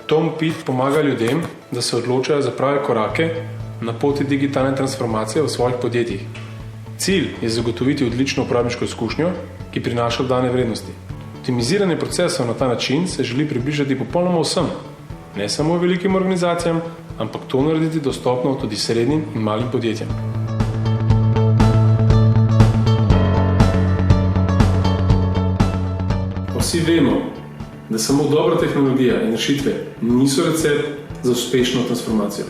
Tom Pit pomaga ljudem, da se odločajo za prave korake na poti digitalne transformacije v svojih podjetjih. Cilj je zagotoviti odlično uporabniško izkušnjo, ki prinaša dodane vrednosti. Optimiziranje procesov na ta način se želi približati popolnoma vsem, ne samo velikim organizacijam, ampak to narediti dostopno tudi srednjim in malim podjetjem. Vsi vemo, da samo dobra tehnologija in rešitve niso recept za uspešno transformacijo.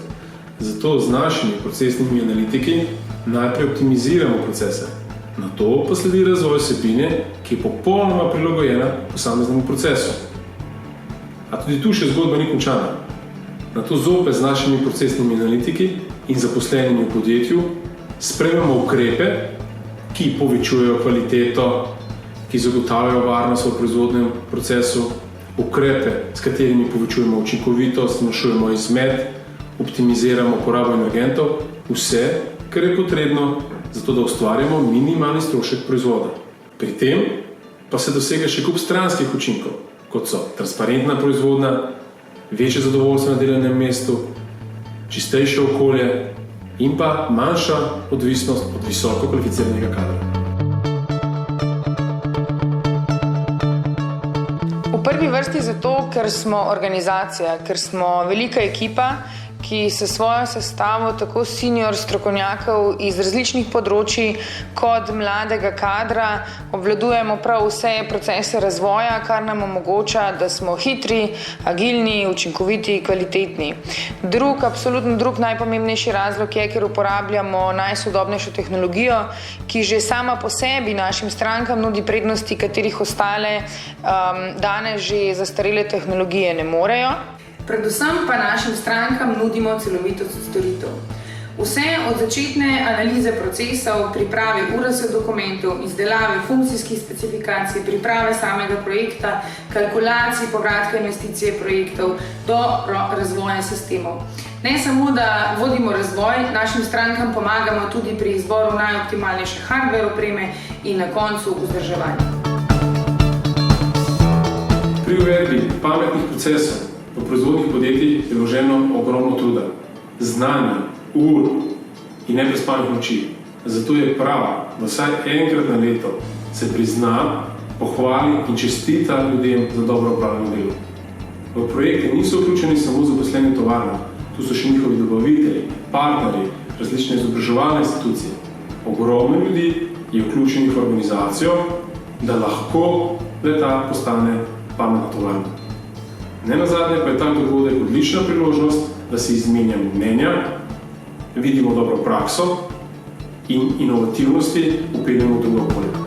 Zato z našimi procesnimi analitiki najprej optimiziramo procese. Nato pa sledi razvoj vsebine, ki je popolnoma prilagojena posameznemu procesu. A tudi tu še zgodba ni končana. Nato zopet z našimi procesnimi analitiki in zaposlenimi v podjetju sprejmemo ukrepe, ki povečujejo kvaliteto, ki zagotavljajo varnost v proizvodnem procesu, ukrepe, s katerimi povečujemo učinkovitost, zmanjšujemo izmet, optimiziramo porabo energentov, vse, kar je potrebno, zato da ustvarjamo minimalni strošek proizvoda. Pri tem pa se dosega še kup stranskih učinkov, kot so transparentna proizvodnja, večje zadovoljstvo na delovnem mestu, čistejše okolje in pa manjša odvisnost od visoko kvalificiranega kadra. V prvi vrsti zato, ker smo organizacija, ker smo velika ekipa, ki se svojo sestavo tako senior strokovnjakov iz različnih področij kot mladega kadra obvladujemo prav vse procese razvoja, kar nam omogoča, da smo hitri, agilni, učinkoviti, kvalitetni. Absolutno drug najpomembnejši razlog je, ker uporabljamo najsodobnejšo tehnologijo, ki že sama po sebi našim strankam nudi prednosti, katerih ostale danes že zastarele tehnologije ne morejo. Predvsem pa našim strankam nudimo celovitost storitev. Vse od začetne analize procesov, priprave URS dokumentov, izdelave funkcijskih specifikacij, priprave samega projekta, kalkulacij povratka investicije projektov do razvoja sistemov. Ne samo, da vodimo razvoj, našim strankam pomagamo tudi pri izboru najoptimalnejše hardware opreme in na koncu vzdrževanja. Pri uvedbi pametnih procesov v proizvodnih podjetjih je vloženo ogromno truda, znanja, ur in neprespanih noči. Zato je prav, da vsaj enkrat na leto se prizna, pohvali in čestita ljudem za dobro opravljeno delo. V projekte niso vključeni samo zaposleni v tovarnah, tu so še njihovi dobavitelji, partnerji, različne izobraževalne institucije. Ogromno ljudi je vključenih v organizacijo, da lahko le-ta postane pametna tovarna. Nenazadnje pa je ta dogodek odlična priložnost, da si izmenjamo mnenja, vidimo dobro prakso in inovativnosti vpeljemo v drugo okolje.